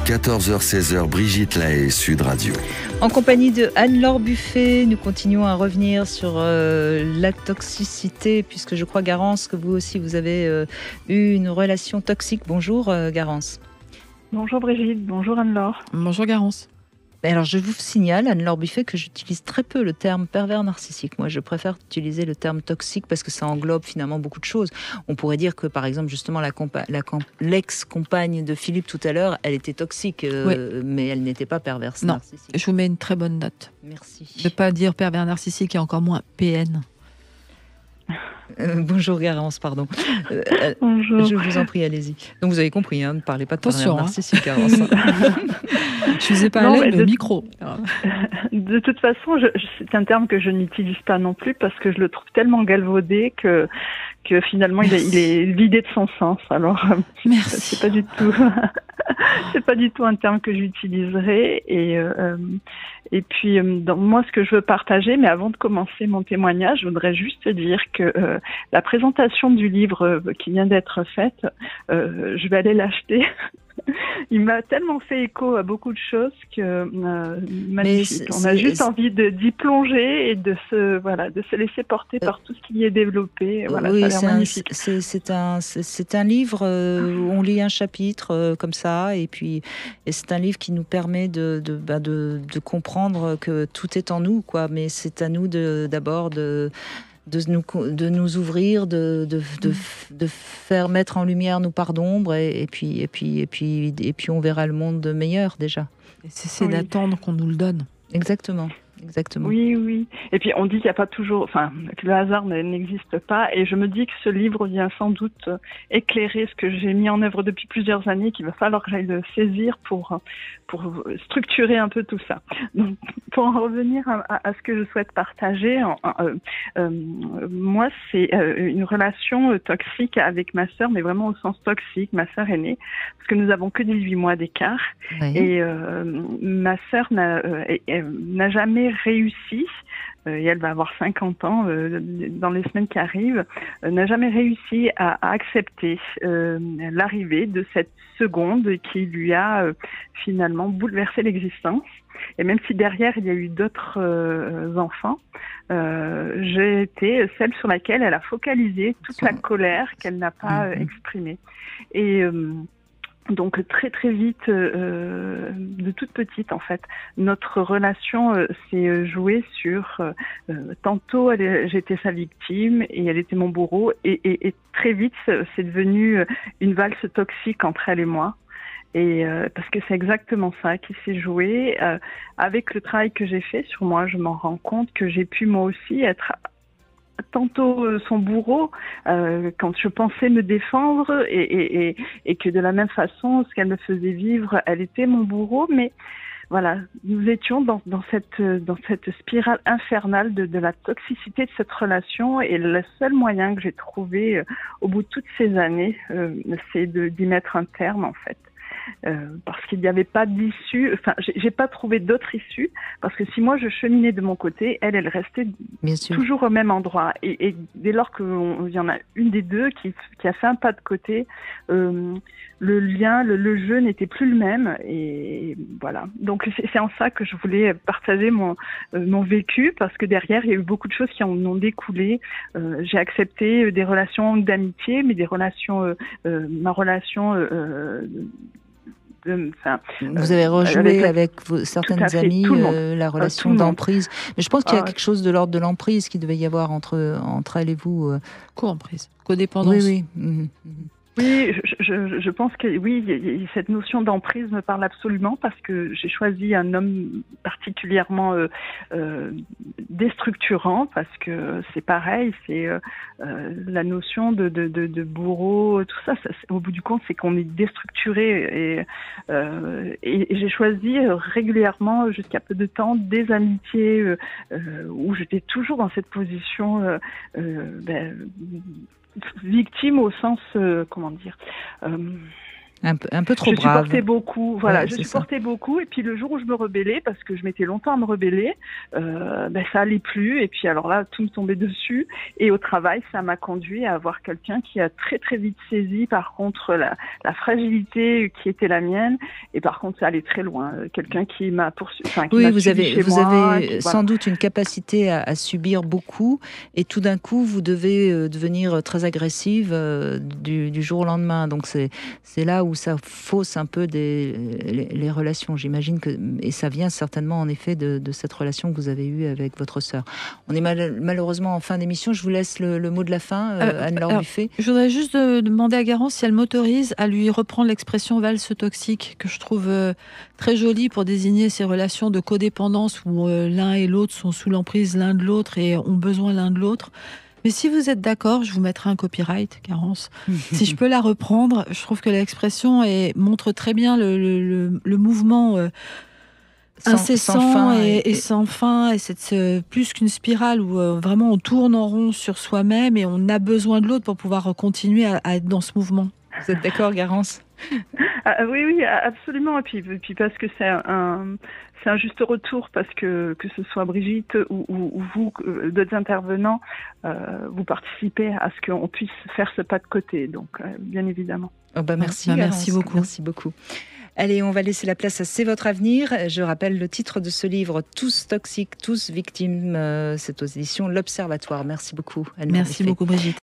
14h-16h, Brigitte Lahaie, Sud Radio. En compagnie de Anne-Laure Buffet, nous continuons à revenir sur la toxicité, puisque je crois, Garance, que vous aussi, vous avez eu une relation toxique. Bonjour, Garance. Bonjour Brigitte, bonjour Anne-Laure. Bonjour Garance. Alors, je vous signale, Anne-Laure Buffet, que j'utilise très peu le terme pervers narcissique. Moi, je préfère utiliser le terme toxique parce que ça englobe finalement beaucoup de choses. On pourrait dire que, par exemple, justement, l'ex-compagne de Philippe tout à l'heure, elle était toxique, oui. Mais elle n'était pas perverse narcissique. Je vous mets une très bonne note. Merci. De ne pas dire pervers narcissique et encore moins PN. Bonjour Garance, pardon. Bonjour. Je vous en prie, allez-y. Donc vous avez compris, ne parlez pas de pervers narcissique, Garance. Je vous ai parlé le micro. De toute façon, c'est un terme que je n'utilise pas non plus parce que je le trouve tellement galvaudé que finalement il est vidé de son sens. Alors, c'est pas du tout un terme que j'utiliserai. Et puis, moi, ce que je veux partager, mais avant de commencer mon témoignage, je voudrais juste dire que la présentation du livre qui vient d'être faite, je vais aller l'acheter. Il m'a tellement fait écho à beaucoup de choses que magnifique. On a juste envie d'y plonger et de se laisser porter par tout ce qui y est développé. Voilà, oui, ça a l'air magnifique. C'est un livre où on lit un chapitre comme ça, et c'est un livre qui nous permet de comprendre que tout est en nous, quoi. Mais c'est à nous d'abord de nous ouvrir, de faire mettre en lumière nos parts d'ombre, et puis on verra le monde meilleur déjà. C'est d'attendre qu'on nous le donne. Exactement. Oui. Et puis on dit qu'il n'y a pas toujours, que le hasard n'existe pas. Et je me dis que ce livre vient sans doute éclairer ce que j'ai mis en œuvre depuis plusieurs années, qu'il va falloir que j'aille le saisir pour structurer un peu tout ça. Donc, pour en revenir à ce que je souhaite partager, moi c'est une relation toxique avec ma sœur, mais vraiment au sens toxique, ma sœur aînée, parce que nous avons que 18 mois d'écart. Oui. Et ma sœur n'a jamais réussi, et elle va avoir 50 ans dans les semaines qui arrivent, n'a jamais réussi à accepter l'arrivée de cette seconde qui lui a finalement bouleversé l'existence. Et même si derrière il y a eu d'autres enfants, j'ai été celle sur laquelle elle a focalisé toute la colère qu'elle n'a pas exprimée. Et donc très très vite, de toute petite en fait, notre relation s'est jouée sur tantôt j'étais sa victime et elle était mon bourreau, et très vite c'est devenu une valse toxique entre elle et moi. Et parce que c'est exactement ça qui s'est joué. Avec le travail que j'ai fait sur moi, je m'en rends compte que j'ai pu moi aussi être tantôt son bourreau quand je pensais me défendre, et que de la même façon, ce qu'elle me faisait vivre, elle était mon bourreau. Mais voilà, nous étions dans cette spirale infernale de la toxicité de cette relation, et le seul moyen que j'ai trouvé au bout de toutes ces années, c'est d'y mettre un terme en fait. Parce qu'il n'y avait pas d'issue, j'ai pas trouvé d'autre issue, parce que si moi je cheminais de mon côté, elle restait toujours au même endroit, et dès lors qu'il y en a une des deux qui a fait un pas de côté, le lien, le jeu n'était plus le même, et voilà. Donc c'est en ça que je voulais partager mon vécu, parce que derrière il y a eu beaucoup de choses qui en ont découlé. J'ai accepté des relations d'amitié, mais des relations, ma relation vous avez rejoué avec certaines amies la relation d'emprise. Mais je pense qu'il y a quelque chose de l'ordre de l'emprise qui devait y avoir entre elle et vous. Co-emprise, codépendance. Oui. Oui, je pense que oui, cette notion d'emprise me parle absolument, parce que j'ai choisi un homme particulièrement déstructurant, parce que c'est pareil, c'est la notion de bourreau, tout ça, au bout du compte, c'est qu'on est déstructuré, et j'ai choisi régulièrement, jusqu'à peu de temps, des amitiés où j'étais toujours dans cette position victime, au sens, Un peu trop brave. Je supportais beaucoup, voilà, ouais, je supportais beaucoup. Et puis le jour où je me rebellais, parce que je mettais longtemps à me rebeller, ça allait plus. Et puis alors là, tout me tombait dessus. Et au travail, ça m'a conduit à avoir quelqu'un qui a très très vite saisi, par contre, la fragilité qui était la mienne. Et par contre, ça allait très loin. Quelqu'un qui m'a poursuivi. Oui, vous avez sans doute une capacité à subir beaucoup. Et tout d'un coup, vous devez devenir très agressive du jour au lendemain. Donc c'est là où ça fausse un peu les relations, j'imagine que, et ça vient certainement en effet de cette relation que vous avez eue avec votre sœur. On est malheureusement en fin d'émission. Je vous laisse le mot de la fin, Anne-Laure Buffet. Je voudrais juste demander à Garance si elle m'autorise à lui reprendre l'expression valse toxique, que je trouve très jolie pour désigner ces relations de codépendance où l'un et l'autre sont sous l'emprise l'un de l'autre et ont besoin l'un de l'autre. Mais si vous êtes d'accord, je vous mettrai un copyright, Garance. Si je peux la reprendre, je trouve que l'expression montre très bien le mouvement incessant sans fin et sans fin. Et c'est plus qu'une spirale où vraiment on tourne en rond sur soi-même et on a besoin de l'autre pour pouvoir continuer à être dans ce mouvement. Vous êtes d'accord, Garance? Oui, absolument. Et puis parce que c'est un juste retour, parce que ce soit Brigitte ou vous, d'autres intervenants, vous participez à ce qu'on puisse faire ce pas de côté. Donc, bien évidemment. Merci, merci beaucoup. Merci beaucoup. Allez, on va laisser la place à C'est votre avenir. Je rappelle le titre de ce livre, Tous toxiques, tous victimes. C'est aux éditions L'Observatoire. Merci beaucoup, Anne-Laure Buffet. Merci beaucoup, Brigitte.